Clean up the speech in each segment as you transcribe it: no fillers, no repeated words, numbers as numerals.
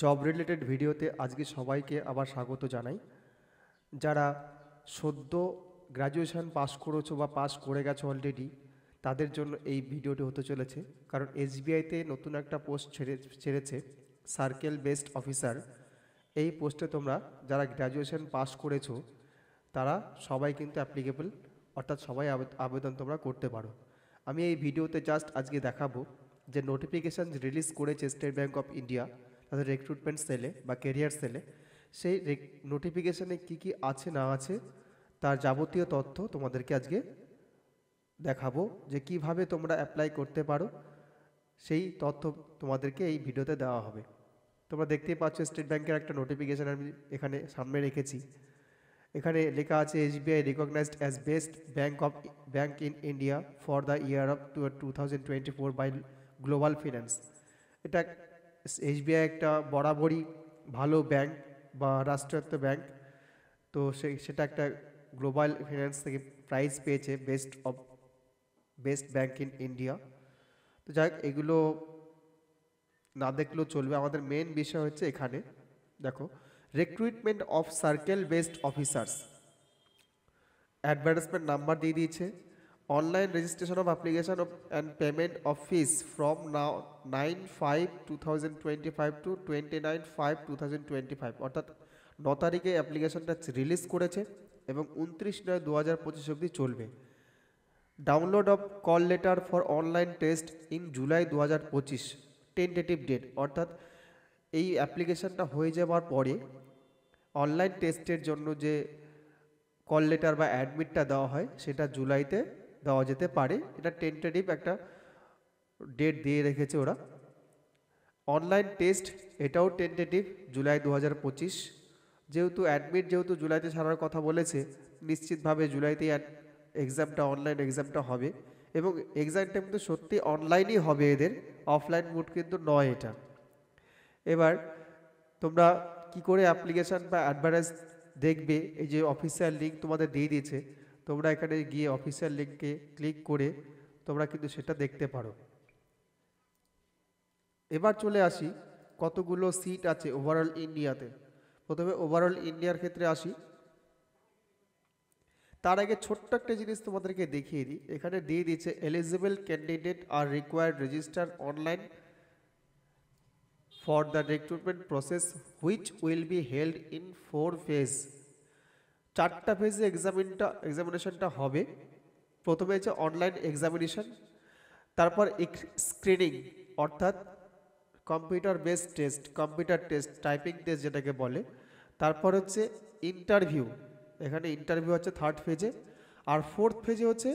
Job related ভিডিওতে আজকে সবাইকে আবার স্বাগত জানাই। যারা সদ্য গ্র্যাজুয়েশন পাস করেছো বা পাস করে গেছো অলরেডি, তাদের জন্য এই ভিডিওটি হতে চলেছে। কারণ এসবিআইতে নতুন একটা পোস্ট ছেড়েছে, সার্কেল বেসড অফিসার। এই পোস্টে তোমরা যারা গ্র্যাজুয়েশন পাস করেছো তারা সবাই কিন্তু অ্যাপ্লিকেবল, অর্থাৎ সবাই আবেদন তোমরা করতে পারো। আমি এই ভিডিওতে জাস্ট আজকে দেখাবো যে নোটিফিকেশান রিলিজ করেছে স্টেট ব্যাঙ্ক অফ ইন্ডিয়া তাদের রিক্রুটমেন্ট সেলে বা কেরিয়ার সেলে। সেই নোটিফিকেশানে কী কী আছে না আছে তার যাবতীয় তথ্য তোমাদেরকে আজকে দেখাবো, যে কিভাবে তোমরা অ্যাপ্লাই করতে পারো সেই তথ্য তোমাদেরকে এই ভিডিওতে দেওয়া হবে। তোমরা দেখতেই পাচ্ছ স্টেট ব্যাঙ্কের একটা নোটিফিকেশান আমি এখানে সামনে রেখেছি। এখানে লেখা আছে SBI recognised as best bank in India for the year of 2024 by global finance. এটা এসবিআই একটা বরাবরই ভালো ব্যাংক বা রাষ্ট্রায়ত্ত ব্যাংক, তো সেটা একটা গ্লোবাল ফিন্যান্স থেকে প্রাইজ পেয়েছে বেস্ট ব্যাংক ইন ইন্ডিয়া। তো যাই হোক, এগুলো না দেখলেও চলবে, আমাদের মেন বিষয় হচ্ছে এখানে দেখো recruitment of circle based officers. Advertisement number দিয়ে দিয়েছে। Online registration of application of and payment of fees from now 9/5/2025 to 29/5/2025, অর্থাৎ 9 তারিখে অ্যাপ্লিকেশনটা রিলিজ করেছে এবং 29/9/2025 অবধি চলবে। Download of call letter for online test in July 2025, tentative date, অর্থাৎ এই অ্যাপ্লিকেশনটা হয়ে যাওয়ার পরে অনলাইন টেস্টের জন্য যে কল লেটার বা অ্যাডমিটটা দেওয়া হয় সেটা জুলাইতে দেওয়া যেতে পারে। এটা টেন্টেটিভ একটা ডেট দিয়ে রেখেছে ওরা। অনলাইন টেস্ট এটাও টেন্টেটিভ জুলাই 2025। যেহেতু অ্যাডমিট যেহেতু জুলাইতে ছাড়ার কথা বলেছে, নিশ্চিতভাবে জুলাইতেই এক্সামটা অনলাইন এক্সামটা হবে এবং এক্সামটা কিন্তু সত্যি অনলাইনই হবে, এদের অফলাইন মোড কিন্তু নয় এটা। এবার তোমরা কি করে অ্যাপ্লিকেশান বা অ্যাডভার্টাইজ দেখবে, এই যে অফিসিয়াল লিঙ্ক তোমাদের দিয়ে দিয়েছে, তোমরা এখানে গিয়ে অফিসিয়াল লিঙ্কে ক্লিক করে তোমরা কিন্তু সেটা দেখতে পারো। এবার চলে আসি কতগুলো সিট আছে ওভারঅল ইন্ডিয়াতে। প্রথমে ওভারঅল ইন্ডিয়ার ক্ষেত্রে আসি, তার আগে ছোট্ট একটা জিনিস তোমাদেরকে দেখিয়ে দিই। এখানে দিয়ে দিচ্ছে eligible candidate R required register online for the recruitment process which will be held in 4 phase। 4টা ফেজে এক্সামিনেশনটা হবে। প্রথমে হচ্ছে অনলাইন এক্সামিনেশন, তারপর স্ক্রিনিং অর্থাৎ computer based test, computer test typing test যেটাকে বলে। তারপর হচ্ছে ইন্টারভিউ, এখানে ইন্টারভিউ হচ্ছে 3rd ফেজে। আর 4th ফেজে হচ্ছে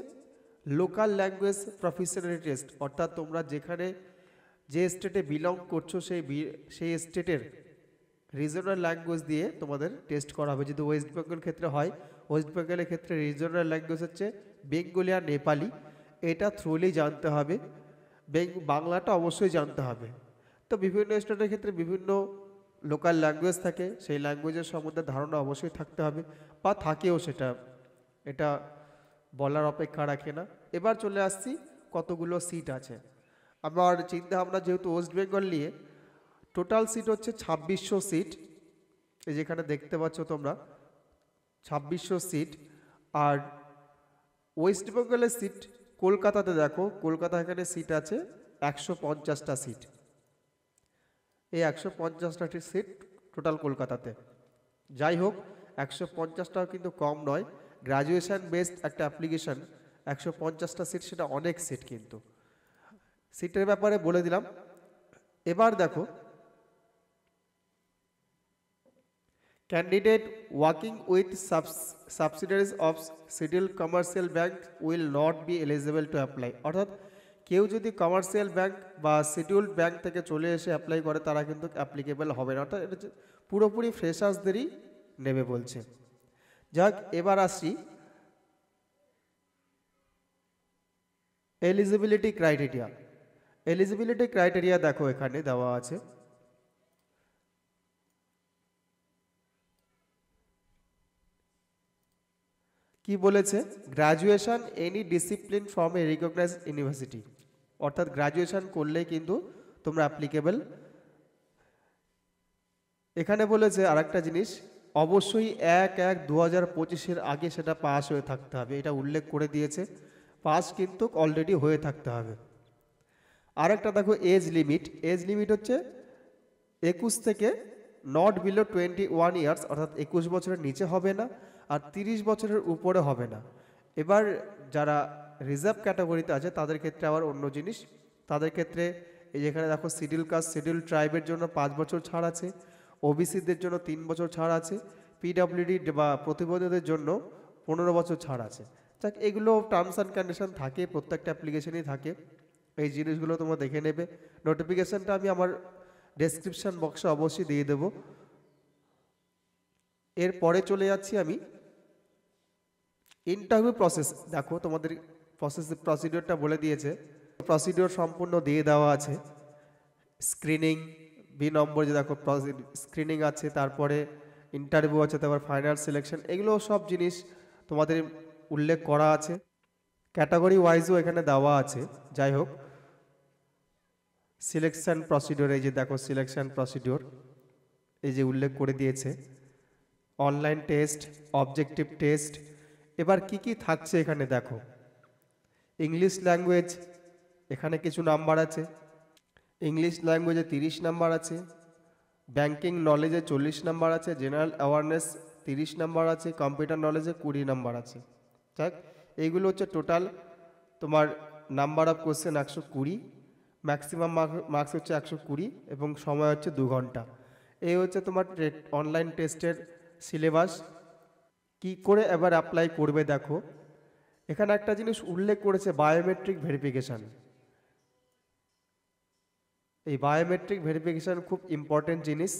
লোকাল ল্যাঙ্গুয়েজ প্রফেশনাল টেস্ট, অর্থাৎ তোমরা যেখানে যে স্টেটে বিলং করছো সেই স্টেটের রিজনাল ল্যাঙ্গুয়েজ দিয়ে তোমাদের টেস্ট করা হবে। যদি ওয়েস্ট বেঙ্গল ক্ষেত্রে হয়, ওয়েস্ট বেঙ্গলের ক্ষেত্রে রিজনাল ল্যাঙ্গুয়েজ হচ্ছে বেঙ্গলি আর নেপালি, এটা থ্রুলি জানতে হবে। বাংলাটা অবশ্যই জানতে হবে। তো বিভিন্ন স্টেটের ক্ষেত্রে বিভিন্ন লোকাল ল্যাঙ্গুয়েজ থাকে, সেই ল্যাঙ্গুয়েজের সম্বন্ধে ধারণা অবশ্যই থাকতে হবে বা থাকেও, সেটা এটা বলার অপেক্ষা রাখে না। এবার চলে আসছি কতগুলো সিট আছে। আমার চিন্তা ভাবনা যেহেতু ওয়েস্ট বেঙ্গল নিয়ে, টোটাল সিট হচ্ছে 2600 সিট। এই যেখানে দেখতে পাচ্ছ তোমরা 2600 সিট। আর ওয়েস্ট বেঙ্গলের সিট কলকাতাতে দেখো, কলকাতা এখানে সিট আছে 150টা সিট। এই 150টা সিট টোটাল কলকাতাতে। যাই হোক, 150টাও কিন্তু কম নয়। গ্র্যাজুয়েশন বেসড একটা অ্যাপ্লিকেশন, 150টা সিট সেটা অনেক সিট কিন্তু। সিটের ব্যাপারে বলে দিলাম। এবার দেখো candidate working with সাবসিডিয়ারিজ of schedule commercial bank will not be eligible to apply, অর্থাৎ কেউ যদি কমার্শিয়াল ব্যাংক বা শিডিউল্ড ব্যাংক থেকে চলে এসে অ্যাপ্লাই করে তারা কিন্তু অ্যাপ্লিকেবল হবে না, অর্থাৎ এটা পুরোপুরি ফ্রেশার্সদেরই নেবে বলছে। যাক, এবার আসি এলিজিবিলিটি ক্রাইটেরিয়া। এলিজিবিলিটি ক্রাইটেরিয়া দেখো এখানে দেওয়া আছে। কি বলেছে? Graduation any discipline from a recognised university, অর্থাৎ গ্র্যাজুয়েশন করলে কিন্তু তোমরা অ্যাপ্লিকেবল। এখানে বলেছে আরেকটা জিনিস, অবশ্যই 1/1/2025 আগে সেটা পাস হয়ে থাকতে হবে, এটা উল্লেখ করে দিয়েছে। পাস কিন্তু অলরেডি হয়ে থাকতে হবে। আরেকটা দেখো এজ লিমিট হচ্ছে 21 থেকে নট বিলো 21 ইয়ার্স, অর্থাৎ 21 বছরের নিচে হবে না আর 30 বছরের উপরে হবে না। এবার যারা রিজার্ভ ক্যাটাগরিতে আছে তাদের ক্ষেত্রে আবার অন্য জিনিস, তাদের ক্ষেত্রে এই যেখানে দেখো শিডিউল কাস্ট শিডিউল ট্রাইবের জন্য 5 বছর ছাড় আছে, ওবিসিদের জন্য 3 বছর ছাড় আছে, পিডাব্লিউডি বা প্রতিবন্ধীদের জন্য 15 বছর ছাড় আছে। যাক, এগুলো টার্মস অ্যান্ড কন্ডিশন থাকে, প্রত্যেকটা অ্যাপ্লিকেশনই থাকে, এই জিনিসগুলো তোমরা দেখে নেবে। নোটিফিকেশানটা আমি আমার ডেসক্রিপশান বক্সে অবশ্যই দিয়ে দেবো। এরপরে চলে যাচ্ছি আমি ইন্টারভিউ প্রসেস। দেখো তোমাদের প্রসিডিওরটা বলে দিয়েছে, প্রসিডিওর সম্পূর্ণ দিয়ে দেওয়া আছে। স্ক্রিনিং, বি নম্বর যে দেখো স্ক্রিনিং আছে, তারপরে ইন্টারভিউ আছে, তারপর ফাইনাল সিলেকশন, এগুলো সব জিনিস তোমাদের উল্লেখ করা আছে। ক্যাটাগরি ওয়াইজও এখানে দেওয়া আছে। যাই হোক, সিলেকশন প্রসিডিওর, এই যে দেখো সিলেকশন প্রসিডিওর এই যে উল্লেখ করে দিয়েছে, অনলাইন টেস্ট, অবজেক্টিভ টেস্ট। এবার কি কি থাকছে এখানে দেখো, ইংলিশ ল্যাঙ্গুয়েজ এখানে কিছু নাম্বার আছে, ইংলিশ ল্যাঙ্গুয়েজে 30 নাম্বার আছে, ব্যাংকিং নলেজে 40 নাম্বার আছে, জেনারেল অ্যাওয়ারনেস 30 নাম্বার আছে, কম্পিউটার নলেজে 20 নাম্বার আছে। যাক, এইগুলো হচ্ছে টোটাল তোমার number of question 120, maximum marks হচ্ছে 120 এবং সময় হচ্ছে 2 ঘন্টা। এই হচ্ছে তোমার অনলাইন টেস্টের সিলেবাস। কি করে এবার অ্যাপ্লাই করবে দেখো, এখানে একটা জিনিস উল্লেখ করেছে, বায়োমেট্রিক ভেরিফিকেশান। এই বায়োমেট্রিক ভেরিফিকেশান খুব ইম্পর্টেন্ট জিনিস।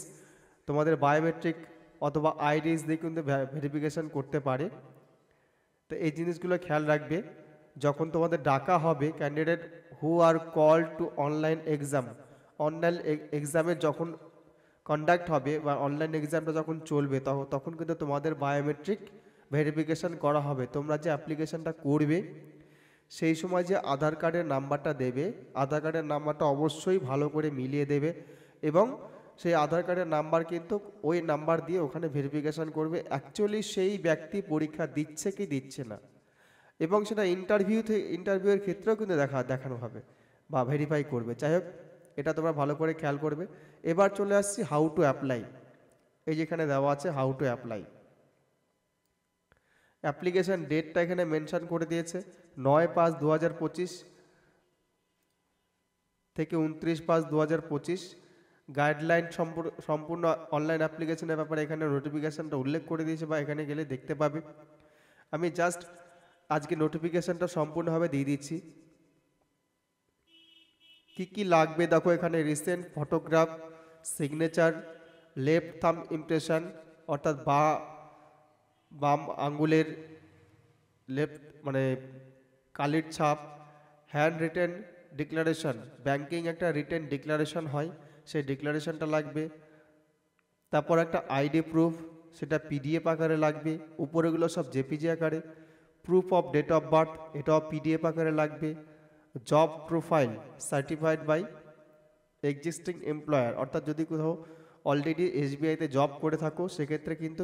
তোমাদের বায়োমেট্রিক অথবা আইডিস দিয়ে কিন্তু ভেরিফিকেশান করতে পারে। তো এই জিনিসগুলো খেয়াল রাখবে যখন তোমাদের ডাকা হবে। Candidate who are call to online exam, online এক্সামে যখন কন্ডাক্ট হবে বা অনলাইন এক্সামটা যখন চলবে তখন কিন্তু তোমাদের বায়োমেট্রিক ভেরিফিকেশান করা হবে। তোমরা যে অ্যাপ্লিকেশানটা করবে সেই সময় যে আধার কার্ডের নাম্বারটা দেবে, আধার কার্ডের নাম্বারটা অবশ্যই ভালো করে মিলিয়ে দেবে এবং সেই আধার কার্ডের নাম্বার কিন্তু ওই নাম্বার দিয়ে ওখানে ভেরিফিকেশান করবে অ্যাকচুয়ালি সেই ব্যক্তি পরীক্ষা দিচ্ছে কি দিচ্ছে না, এবং সেটা ইন্টারভিউয়ের ক্ষেত্রেও কিন্তু দেখানো হবে বা ভেরিফাই করবে। যাই হোক, এটা তোমরা ভালো করে খেয়াল করবে। এবার চলে আসছি হাউ টু অ্যাপ্লাই। এই যেখানে দেওয়া আছে হাউ টু অ্যাপ্লাই, অ্যাপ্লিকেশান ডেটটা এখানে মেনশন করে দিয়েছে 9/5/2025 থেকে 29/5/2025। গাইডলাইন সম্পূর্ণ অনলাইন অ্যাপ্লিকেশনের ব্যাপারে এখানে নোটিফিকেশানটা উল্লেখ করে দিয়েছে বা এখানে গেলে দেখতে পাবে। আমি জাস্ট আজকে নোটিফিকেশানটা সম্পূর্ণভাবে দিয়ে দিচ্ছি। কি কি লাগবে দেখো, এখানে recent photograph, signature, left thumb impression অর্থাৎ বাম আঙ্গুলের লেফট মানে কালির ছাপ, হ্যান্ড রিটেন ডিক্লারেশন, ব্যাংকিং একটা রিটেন ডিক্লারেশন হয়, সেই ডিক্লারেশনটা লাগবে। তারপর একটা আইডি প্রুফ, সেটা পিডিএফ আকারে লাগবে, উপরেগুলো সব জেপিজি আকারে। Proof of date of birth, এটাও পিডিএফ আকারে লাগবে। Job profile certified by existing employer, অর্থাৎ যদি কোথাও অলরেডি এসবিআইতে জব করে থাকো সেক্ষেত্রে কিন্তু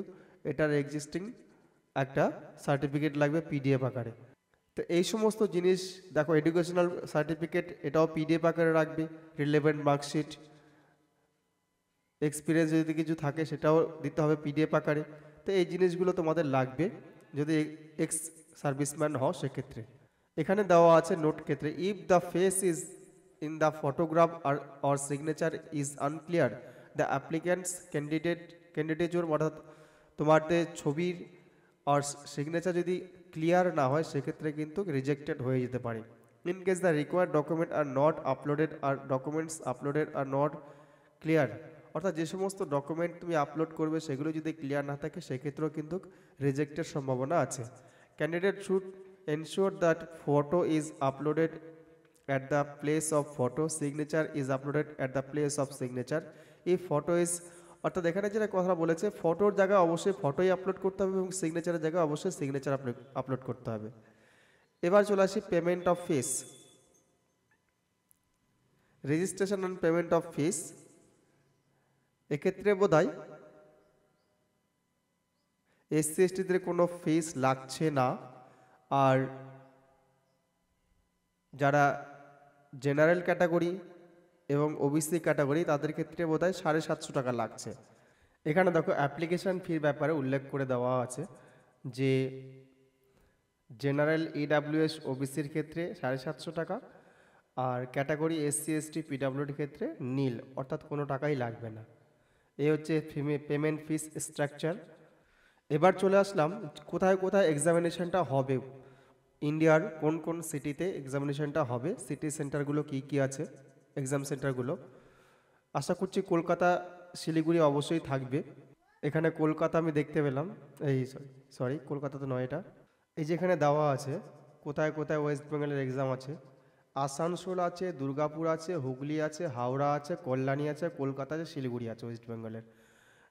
এটার এক্সিস্টিং একটা সার্টিফিকেট লাগবে পিডিএফ আকারে। তো এই সমস্ত জিনিস দেখো, এডুকেশনাল সার্টিফিকেট এটাও পিডিএফ আকারে রাখবে, রিলেভেন্ট মার্কশিট, এক্সপিরিয়েন্স যদি কিছু থাকে সেটাও দিতে হবে পিডিএফ আকারে। তো এই জিনিসগুলো তোমাদের লাগবে যদি এক্স সার্ভিসম্যান হও সেক্ষেত্রে। এখানে দেওয়া আছে নোট ক্ষেত্রে, if the face is in the photograph or signature is unclear the applicants ক্যান্ডিডেটর, অর্থাৎ তোমাদের ছবির আর সিগনেচার যদি ক্লিয়ার না হয় সেক্ষেত্রে কিন্তু রিজেক্টেড হয়ে যেতে পারে। In case the required document are not uploaded or documents uploaded are not clear, অর্থাৎ যে সমস্ত ডকুমেন্ট তুমি আপলোড করবে সেগুলো যদি ক্লিয়ার না থাকে সেক্ষেত্রেও কিন্তু রিজেক্টের সম্ভাবনা আছে। Candidate should ensure that photo is uploaded at the place of photo, signature is uploaded at the place of signature. if photo is, অর্থাৎ এখানে যেটা কথা বলেছে, ফটোর জায়গায় অবশ্যই ফটোই আপলোড করতে হবে এবং সিগনেচারের জায়গায় অবশ্যই সিগনেচার আপলোড করতে হবে। এবার চলে আসি payment of fees, registration and payment of fees. এক্ষেত্রে বোধহয় এসসি এসটিদের কোনো ফিস লাগছে না, আর যারা জেনারেল ক্যাটাগরি এবং ওবিসি ক্যাটাগরি তাদের ক্ষেত্রে বোধহয় 750 টাকা লাগছে। এখানে দেখো অ্যাপ্লিকেশান ফির ব্যাপারে উল্লেখ করে দেওয়া আছে যে জেনারেল ইডাব্লিউএস ওবিসির ক্ষেত্রে 750 টাকা, আর ক্যাটাগরি এসসি এসটি পিডাব্লিউডির ক্ষেত্রে নীল, অর্থাৎ কোনো টাকাই লাগবে না। এই হচ্ছে পেমেন্ট ফিস স্ট্রাকচার। এবার চলে আসলাম কোথায় কোথায় এক্সামিনেশনটা হবে, ইন্ডিয়ার কোন কোন সিটিতে এক্সামিনেশনটা হবে, সিটি সেন্টারগুলো কি কি আছে, এক্সাম সেন্টারগুলো। আশা করছি কলকাতা শিলিগুড়ি অবশ্যই থাকবে। এখানে কলকাতা আমি দেখতে পেলাম, এই সরি কলকাতা তো নয়, এটা এই যে এখানে দেওয়া আছে কোথায় কোথায় ওয়েস্ট বেঙ্গলের এক্সাম আছে। আসানসোল আছে, দুর্গাপুর আছে, হুগলি আছে, হাওড়া আছে, কল্যাণী আছে, কলকাতা আছে, শিলিগুড়ি আছে ওয়েস্ট বেঙ্গলের।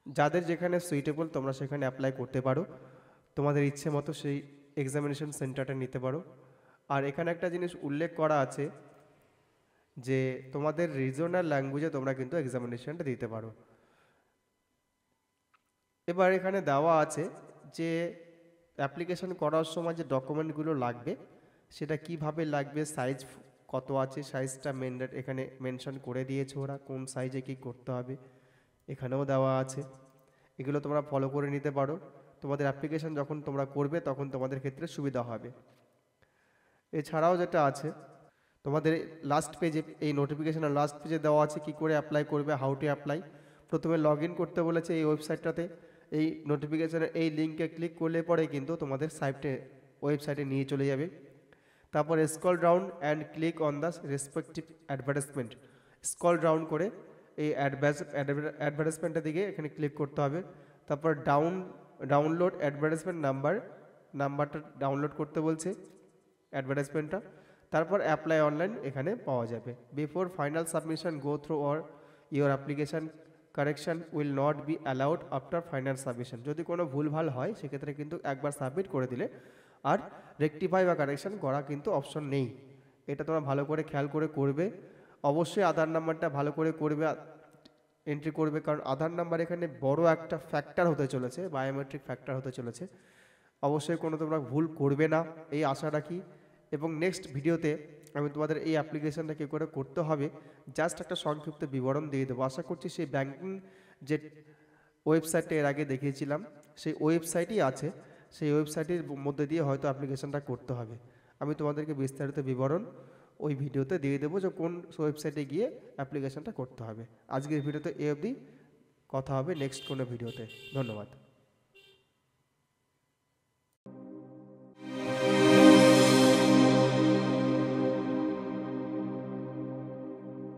যাদের যেখানে সুইটেবল তোমরা সেখানে অ্যাপ্লাই করতে পারো, তোমাদের ইচ্ছে মতো সেই এক্সামিনেশন সেন্টারটা নিতে পারো। আর এখানে একটা জিনিস উল্লেখ করা আছে যে তোমাদের রিজনাল ল্যাঙ্গুয়েজে তোমরা কিন্তু এক্সামিনেশনটা দিতে পারো। এবার এখানে দেওয়া আছে যে অ্যাপ্লিকেশন করার সময় যে ডকুমেন্টগুলো লাগবে সেটা কিভাবে লাগবে, সাইজ কত আছে, সাইজটা এখানে মেনশন করে দিয়েছে ওরা, কোন সাইজে কি করতে হবে এখানেও দেওয়া আছে। এগুলো তোমরা ফলো করে নিতে পারো, তোমাদের অ্যাপ্লিকেশন যখন তোমরা করবে তখন তোমাদের ক্ষেত্রে সুবিধা হবে। এছাড়াও যেটা আছে তোমাদের লাস্ট পেজে, এই নোটিফিকেশনের লাস্ট পেজে দেওয়া আছে কি করে অ্যাপ্লাই করবে, হাউ টু অ্যাপ্লাই। প্রথমে লগ ইন করতে বলেছে এই ওয়েবসাইটটাতে, এই নোটিফিকেশনের এই লিঙ্কে ক্লিক করলে পরে কিন্তু তোমাদের ওয়েবসাইটে নিয়ে চলে যাবে। তারপর scroll down and click on the respective advertisement, scroll down করে এই অ্যাডভার্টাইজমেন্টের দিকে এখানে ক্লিক করতে হবে। তারপর ডাউনলোড অ্যাডভার্টাইজমেন্ট নাম্বারটা ডাউনলোড করতে বলছে অ্যাডভার্টাইজমেন্টটা। তারপর অ্যাপ্লাই অনলাইন এখানে পাওয়া যাবে। Before final submission go through or your application correction will not be allowed after final submission. যদি কোনো ভুলভাল হয় সেক্ষেত্রে কিন্তু একবার সাবমিট করে দিলে আর রেকটিফাই বা কারেকশান করা কিন্তু অপশন নেই। এটা তোমরা ভালো করে খেয়াল করে করবে। অবশ্যই আধার নাম্বারটা ভালো করে করবে, এন্ট্রি করবে, কারণ আধার নাম্বার এখানে বড় একটা ফ্যাক্টর হতে চলেছে, বায়োমেট্রিক ফ্যাক্টর হতে চলেছে। অবশ্যই কোনো তোমরা ভুল করবে না এই আশা রাখি। এবং নেক্সট ভিডিওতে আমি তোমাদের এই অ্যাপ্লিকেশানটা কী করে করতে হবে জাস্ট একটা সংক্ষিপ্ত বিবরণ দিয়ে দেবো। আশা করছি সেই ব্যাঙ্কিং যে ওয়েবসাইটটা এর আগে দেখিয়েছিলাম সেই ওয়েবসাইটই আছে, সেই ওয়েবসাইটের মধ্যে দিয়ে হয়তো অ্যাপ্লিকেশানটা করতে হবে। আমি তোমাদেরকে বিস্তারিত বিবরণ ওই ভিডিওতে দিয়ে দেবো যে কোন ওয়েবসাইটে গিয়ে অ্যাপ্লিকেশানটা করতে হবে। আজকের ভিডিওতে এ অবধি, কথা হবে নেক্সট কোনো ভিডিওতে। ধন্যবাদ।